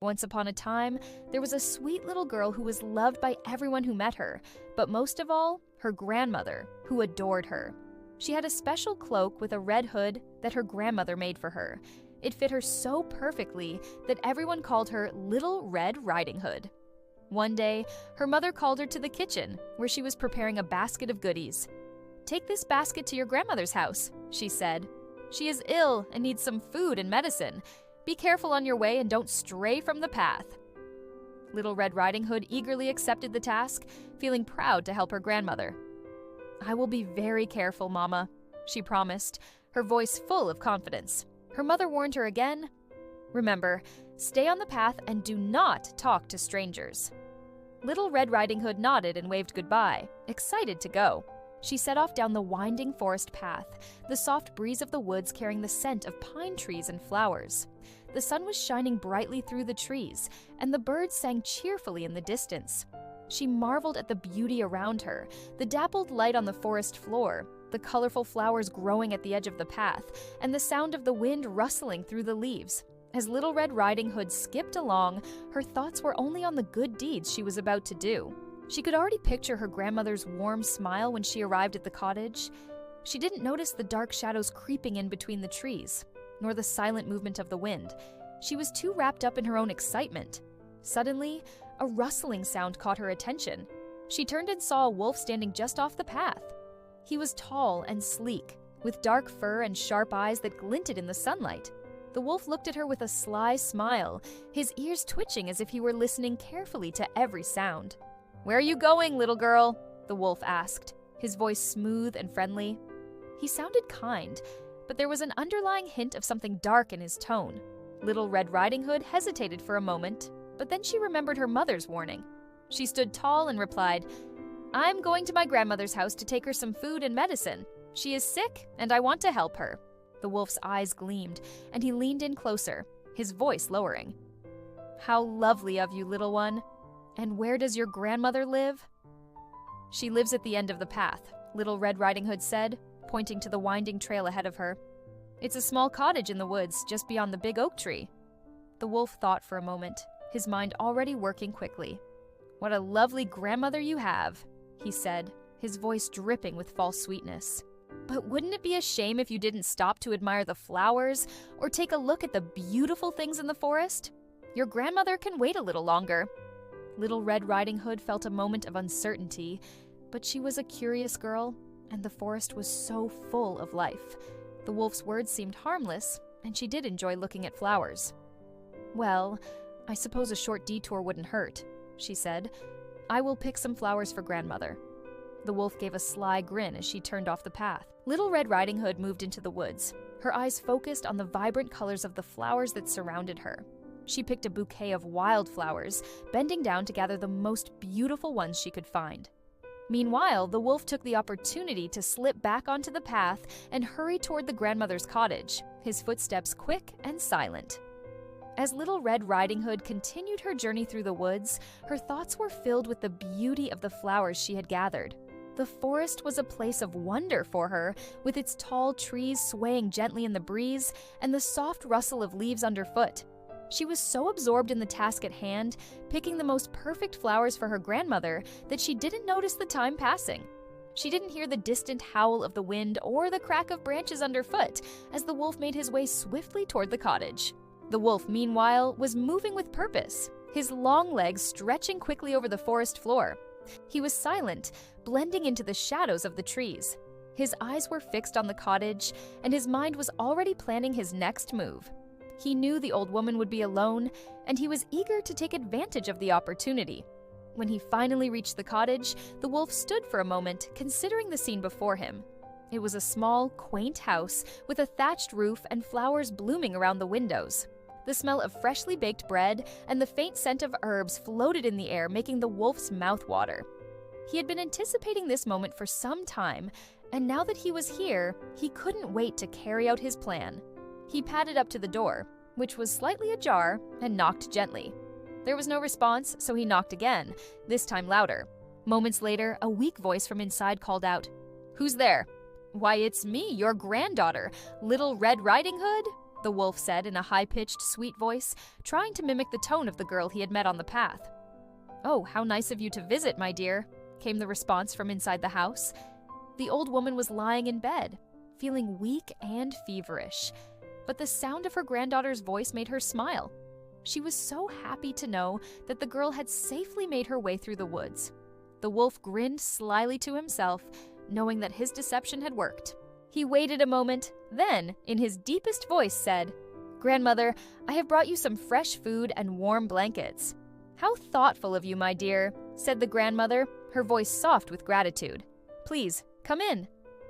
Once upon a time, there was a sweet little girl who was loved by everyone who met her, but most of all, her grandmother, who adored her. She had a special cloak with a red hood that her grandmother made for her. It fit her so perfectly that everyone called her Little Red Riding Hood. One day, her mother called her to the kitchen, where she was preparing a basket of goodies. "Take this basket to your grandmother's house," she said. "She is ill and needs some food and medicine. Be careful on your way and don't stray from the path." Little Red Riding Hood eagerly accepted the task, feeling proud to help her grandmother. "I will be very careful, Mama," she promised, her voice full of confidence. Her mother warned her again, "Remember, stay on the path and do not talk to strangers." Little Red Riding Hood nodded and waved goodbye, excited to go. She set off down the winding forest path, the soft breeze of the woods carrying the scent of pine trees and flowers. The sun was shining brightly through the trees, and the birds sang cheerfully in the distance. She marveled at the beauty around her, the dappled light on the forest floor, the colorful flowers growing at the edge of the path, and the sound of the wind rustling through the leaves. As Little Red Riding Hood skipped along, her thoughts were only on the good deeds she was about to do. She could already picture her grandmother's warm smile when she arrived at the cottage. She didn't notice the dark shadows creeping in between the trees, nor the silent movement of the wind. She was too wrapped up in her own excitement. Suddenly, a rustling sound caught her attention. She turned and saw a wolf standing just off the path. He was tall and sleek, with dark fur and sharp eyes that glinted in the sunlight. The wolf looked at her with a sly smile, his ears twitching as if he were listening carefully to every sound. "Where are you going, little girl?" the wolf asked, his voice smooth and friendly. He sounded kind, but there was an underlying hint of something dark in his tone. Little Red Riding Hood hesitated for a moment, but then she remembered her mother's warning. She stood tall and replied, "I'm going to my grandmother's house to take her some food and medicine. She is sick, and I want to help her." The wolf's eyes gleamed, and he leaned in closer, his voice lowering. "How lovely of you, little one. And where does your grandmother live?" "She lives at the end of the path," Little Red Riding Hood said, pointing to the winding trail ahead of her. "It's a small cottage in the woods, just beyond the big oak tree." The wolf thought for a moment, his mind already working quickly. "What a lovely grandmother you have," he said, his voice dripping with false sweetness. "But wouldn't it be a shame if you didn't stop to admire the flowers or take a look at the beautiful things in the forest? Your grandmother can wait a little longer." Little Red Riding Hood felt a moment of uncertainty, but she was a curious girl, and the forest was so full of life. The wolf's words seemed harmless, and she did enjoy looking at flowers. "Well, I suppose a short detour wouldn't hurt," she said. "I will pick some flowers for grandmother." The wolf gave a sly grin as she turned off the path. Little Red Riding Hood moved into the woods, her eyes focused on the vibrant colors of the flowers that surrounded her. She picked a bouquet of wildflowers, bending down to gather the most beautiful ones she could find. Meanwhile, the wolf took the opportunity to slip back onto the path and hurry toward the grandmother's cottage, his footsteps quick and silent. As Little Red Riding Hood continued her journey through the woods, her thoughts were filled with the beauty of the flowers she had gathered. The forest was a place of wonder for her, with its tall trees swaying gently in the breeze and the soft rustle of leaves underfoot. She was so absorbed in the task at hand, picking the most perfect flowers for her grandmother, that she didn't notice the time passing. She didn't hear the distant howl of the wind or the crack of branches underfoot as the wolf made his way swiftly toward the cottage. The wolf, meanwhile, was moving with purpose, his long legs stretching quickly over the forest floor. He was silent, blending into the shadows of the trees. His eyes were fixed on the cottage, and his mind was already planning his next move. He knew the old woman would be alone, and he was eager to take advantage of the opportunity. When he finally reached the cottage, the wolf stood for a moment, considering the scene before him. It was a small, quaint house with a thatched roof and flowers blooming around the windows. The smell of freshly baked bread and the faint scent of herbs floated in the air, making the wolf's mouth water. He had been anticipating this moment for some time, and now that he was here, he couldn't wait to carry out his plan. He padded up to the door, which was slightly ajar, and knocked gently. There was no response, so he knocked again, this time louder. Moments later, a weak voice from inside called out, "Who's there?" "Why, it's me, your granddaughter, Little Red Riding Hood." the wolf said in a high-pitched, sweet voice, trying to mimic the tone of the girl he had met on the path. "Oh, how nice of you to visit, my dear," came the response from inside the house. The old woman was lying in bed, feeling weak and feverish, but the sound of her granddaughter's voice made her smile. She was so happy to know that the girl had safely made her way through the woods. The wolf grinned slyly to himself, knowing that his deception had worked. He waited a moment, then, in his deepest voice, said, "Grandmother, I have brought you some fresh food and warm blankets." "How thoughtful of you, my dear," said the grandmother, her voice soft with gratitude. "Please, come in."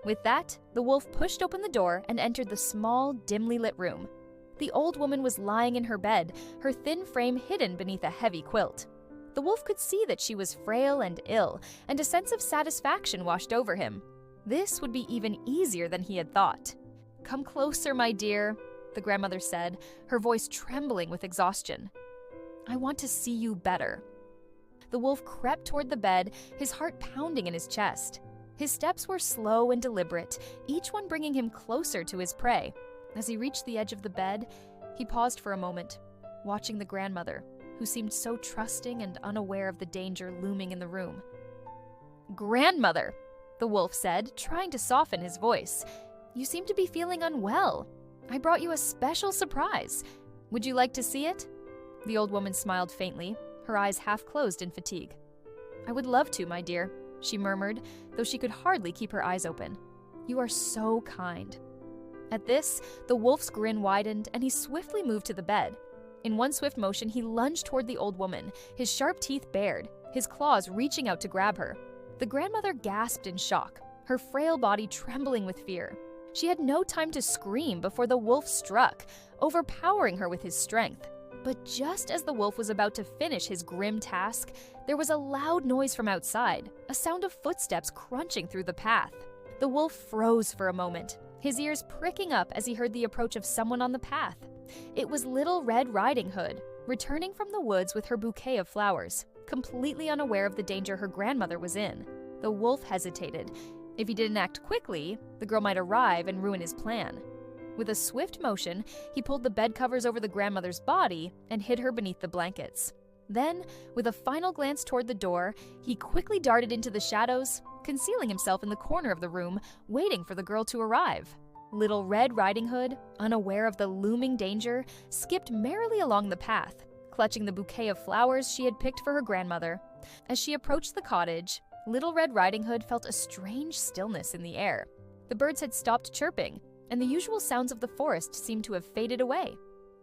With that, the wolf pushed open the door and entered the small, dimly lit room. The old woman was lying in her bed, her thin frame hidden beneath a heavy quilt. The wolf could see that she was frail and ill, and a sense of satisfaction washed over him. This would be even easier than he had thought. "Come closer, my dear," the grandmother said, her voice trembling with exhaustion. "I want to see you better." The wolf crept toward the bed, his heart pounding in his chest. His steps were slow and deliberate, each one bringing him closer to his prey. As he reached the edge of the bed, he paused for a moment, watching the grandmother, who seemed so trusting and unaware of the danger looming in the room. "Grandmother," the wolf said, trying to soften his voice, "you seem to be feeling unwell. I brought you a special surprise. Would you like to see it?" The old woman smiled faintly, her eyes half closed in fatigue. "I would love to, my dear," she murmured, though she could hardly keep her eyes open. "You are so kind." At this, the wolf's grin widened, and he swiftly moved to the bed. In one swift motion, he lunged toward the old woman, his sharp teeth bared, his claws reaching out to grab her. The grandmother gasped in shock, her frail body trembling with fear. She had no time to scream before the wolf struck, overpowering her with his strength. But just as the wolf was about to finish his grim task, there was a loud noise from outside, a sound of footsteps crunching through the path. The wolf froze for a moment, his ears pricking up as he heard the approach of someone on the path. It was Little Red Riding Hood, returning from the woods with her bouquet of flowers, completely unaware of the danger her grandmother was in. The wolf hesitated. If he didn't act quickly, the girl might arrive and ruin his plan. With a swift motion, he pulled the bed covers over the grandmother's body and hid her beneath the blankets. Then, with a final glance toward the door, he quickly darted into the shadows, concealing himself in the corner of the room, waiting for the girl to arrive. Little Red Riding Hood, unaware of the looming danger, skipped merrily along the path, clutching the bouquet of flowers she had picked for her grandmother. As she approached the cottage, Little Red Riding Hood felt a strange stillness in the air. The birds had stopped chirping, and the usual sounds of the forest seemed to have faded away.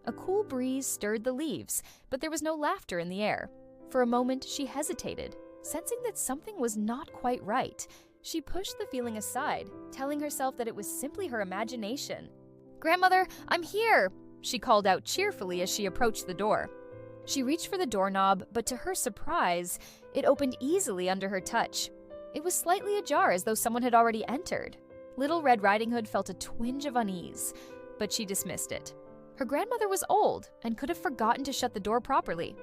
A cool breeze stirred the leaves, but there was no laughter in the air. For a moment, she hesitated, sensing that something was not quite right. She pushed the feeling aside, telling herself that it was simply her imagination. "Grandmother, I'm here!" she called out cheerfully as she approached the door. She reached for the doorknob, but to her surprise, it opened easily under her touch. It was slightly ajar as though someone had already entered. Little Red Riding Hood felt a twinge of unease, but she dismissed it. Her grandmother was old and could have forgotten to shut the door properly.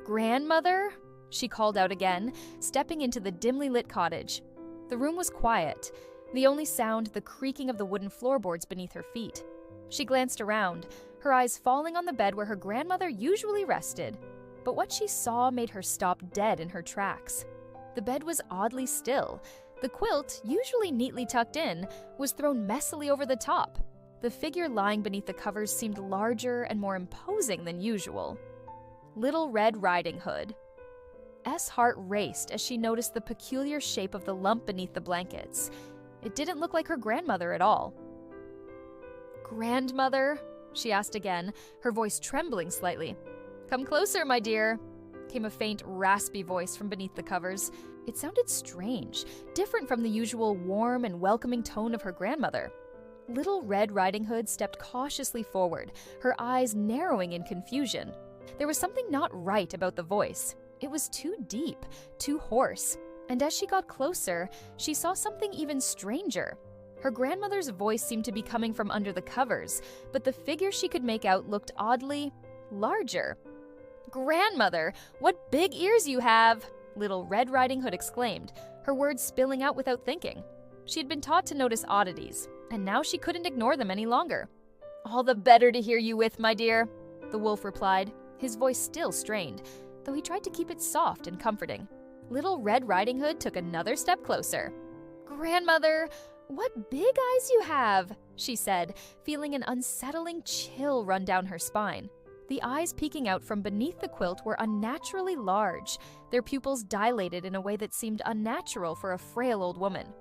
"Grandmother?" she called out again, stepping into the dimly lit cottage. The room was quiet, the only sound the creaking of the wooden floorboards beneath her feet. She glanced around, her eyes falling on the bed where her grandmother usually rested. But what she saw made her stop dead in her tracks. The bed was oddly still. The quilt, usually neatly tucked in, was thrown messily over the top. The figure lying beneath the covers seemed larger and more imposing than usual. Little Red Riding Hood. S' heart raced as she noticed the peculiar shape of the lump beneath the blankets. It didn't look like her grandmother at all. "Grandmother?" she asked again, her voice trembling slightly. "Come closer, my dear," came a faint, raspy voice from beneath the covers. It sounded strange, different from the usual warm and welcoming tone of her grandmother. Little Red Riding Hood stepped cautiously forward, her eyes narrowing in confusion. There was something not right about the voice. It was too deep, too hoarse, and as she got closer, she saw something even stranger. Her grandmother's voice seemed to be coming from under the covers, but the figure she could make out looked oddly larger. "Grandmother, what big ears you have!" Little Red Riding Hood exclaimed, her words spilling out without thinking. She had been taught to notice oddities, and now she couldn't ignore them any longer. "All the better to hear you with, my dear," the wolf replied, his voice still strained, though he tried to keep it soft and comforting. Little Red Riding Hood took another step closer. "Grandmother, what big eyes you have," she said, feeling an unsettling chill run down her spine. The eyes peeking out from beneath the quilt were unnaturally large, their pupils dilated in a way that seemed unnatural for a frail old woman.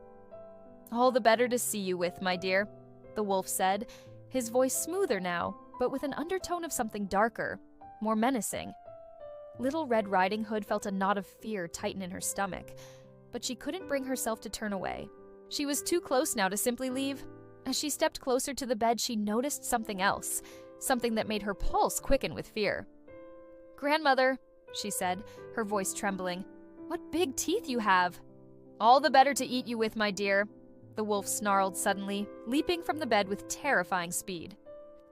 "All the better to see you with, my dear," the wolf said, his voice smoother now, but with an undertone of something darker, more menacing. Little Red Riding Hood felt a knot of fear tighten in her stomach, but she couldn't bring herself to turn away. She was too close now to simply leave. As she stepped closer to the bed, she noticed something else, something that made her pulse quicken with fear. "Grandmother," she said, her voice trembling, "what big teeth you have." "All the better to eat you with, my dear," the wolf snarled suddenly, leaping from the bed with terrifying speed.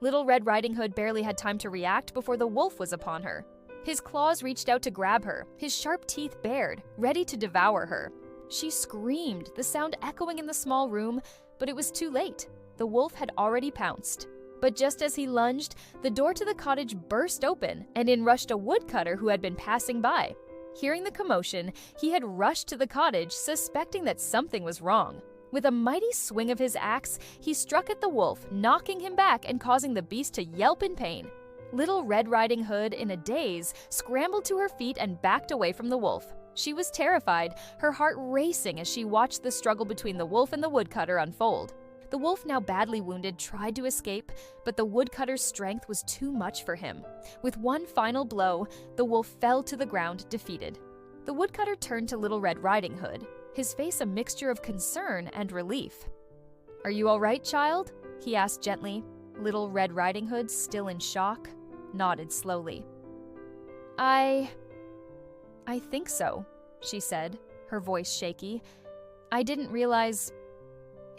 Little Red Riding Hood barely had time to react before the wolf was upon her. His claws reached out to grab her, his sharp teeth bared, ready to devour her. She screamed, the sound echoing in the small room, but it was too late. The wolf had already pounced. But just as he lunged, the door to the cottage burst open, and in rushed a woodcutter who had been passing by. Hearing the commotion, he had rushed to the cottage, suspecting that something was wrong. With a mighty swing of his axe, he struck at the wolf, knocking him back and causing the beast to yelp in pain. Little Red Riding Hood, in a daze, scrambled to her feet and backed away from the wolf. She was terrified, her heart racing as she watched the struggle between the wolf and the woodcutter unfold. The wolf, now badly wounded, tried to escape, but the woodcutter's strength was too much for him. With one final blow, the wolf fell to the ground, defeated. The woodcutter turned to Little Red Riding Hood, his face a mixture of concern and relief. "Are you all right, child?" he asked gently. Little Red Riding Hood, still in shock, nodded slowly. I think so," she said, her voice shaky. "I didn't realize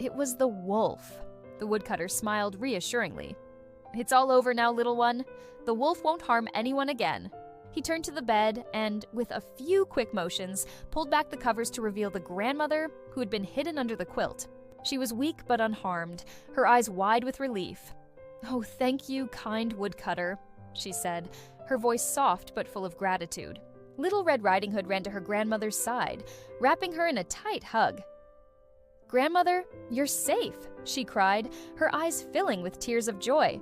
it was the wolf." The woodcutter smiled reassuringly. "It's all over now, little one. The wolf won't harm anyone again." He turned to the bed and, with a few quick motions, pulled back the covers to reveal the grandmother who had been hidden under the quilt. She was weak but unharmed, her eyes wide with relief. "Oh, thank you, kind woodcutter," she said, her voice soft but full of gratitude. Little Red Riding Hood ran to her grandmother's side, wrapping her in a tight hug. "Grandmother, you're safe," she cried, her eyes filling with tears of joy.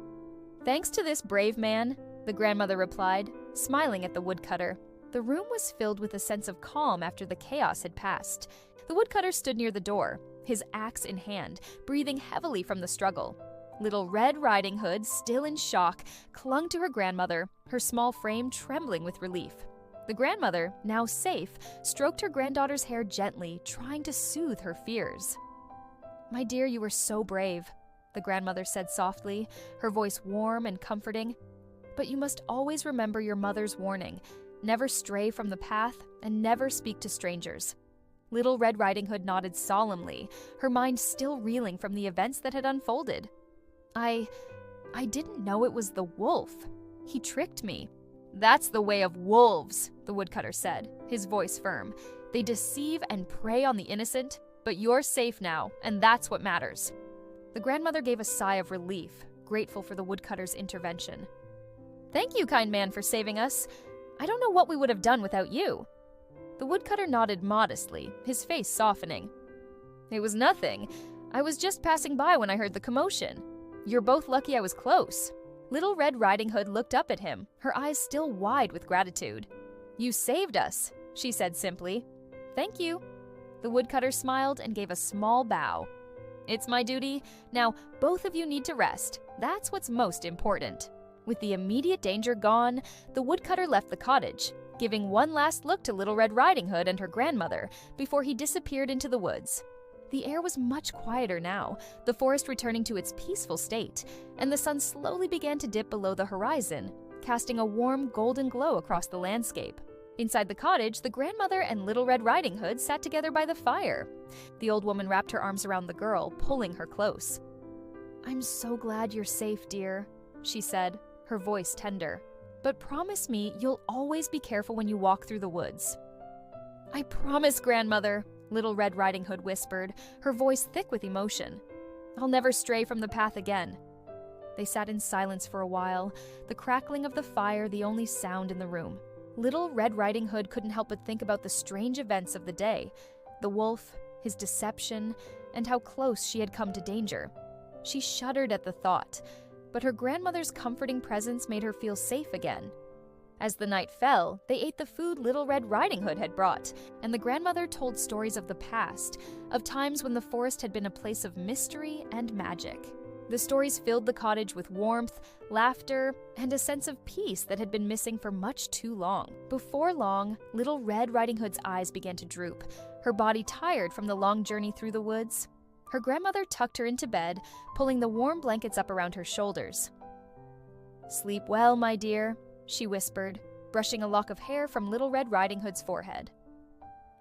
"Thanks to this brave man," the grandmother replied, smiling at the woodcutter. The room was filled with a sense of calm after the chaos had passed. The woodcutter stood near the door, his axe in hand, breathing heavily from the struggle. Little Red Riding Hood, still in shock, clung to her grandmother, her small frame trembling with relief. The grandmother, now safe, stroked her granddaughter's hair gently, trying to soothe her fears. "My dear, you were so brave," the grandmother said softly, her voice warm and comforting. "But you must always remember your mother's warning. Never stray from the path and never speak to strangers." Little Red Riding Hood nodded solemnly, her mind still reeling from the events that had unfolded. I didn't know it was the wolf. He tricked me." "That's the way of wolves," the woodcutter said, his voice firm. "They deceive and prey on the innocent, but you're safe now, and that's what matters." The grandmother gave a sigh of relief, grateful for the woodcutter's intervention. "Thank you, kind man, for saving us. I don't know what we would have done without you." The woodcutter nodded modestly, his face softening. "It was nothing. I was just passing by when I heard the commotion. You're both lucky I was close." Little Red Riding Hood looked up at him, her eyes still wide with gratitude. "You saved us," she said simply. "Thank you." The woodcutter smiled and gave a small bow. "It's my duty. Now, both of you need to rest. That's what's most important." With the immediate danger gone, the woodcutter left the cottage, giving one last look to Little Red Riding Hood and her grandmother before he disappeared into the woods. The air was much quieter now, the forest returning to its peaceful state, and the sun slowly began to dip below the horizon, casting a warm golden glow across the landscape. Inside the cottage, the grandmother and Little Red Riding Hood sat together by the fire. The old woman wrapped her arms around the girl, pulling her close. "I'm so glad you're safe, dear," she said, her voice tender. "But promise me you'll always be careful when you walk through the woods." "I promise, grandmother," Little Red Riding Hood whispered, her voice thick with emotion. "I'll never stray from the path again." They sat in silence for a while, the crackling of the fire the only sound in the room. Little Red Riding Hood couldn't help but think about the strange events of the day. The wolf, his deception, and how close she had come to danger. She shuddered at the thought, but her grandmother's comforting presence made her feel safe again. As the night fell, they ate the food Little Red Riding Hood had brought, and the grandmother told stories of the past, of times when the forest had been a place of mystery and magic. The stories filled the cottage with warmth, laughter, and a sense of peace that had been missing for much too long. Before long, Little Red Riding Hood's eyes began to droop, her body tired from the long journey through the woods. Her grandmother tucked her into bed, pulling the warm blankets up around her shoulders. "Sleep well, my dear," she whispered, brushing a lock of hair from Little Red Riding Hood's forehead.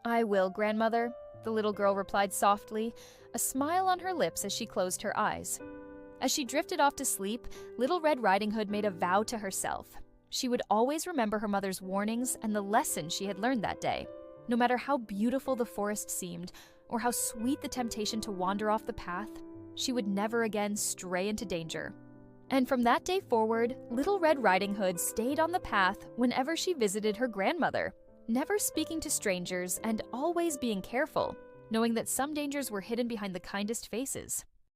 "I will, grandmother," the little girl replied softly, a smile on her lips as she closed her eyes. As she drifted off to sleep, Little Red Riding Hood made a vow to herself. She would always remember her mother's warnings and the lesson she had learned that day. No matter how beautiful the forest seemed, or how sweet the temptation to wander off the path, she would never again stray into danger. And from that day forward, Little Red Riding Hood stayed on the path whenever she visited her grandmother, never speaking to strangers and always being careful, knowing that some dangers were hidden behind the kindest faces.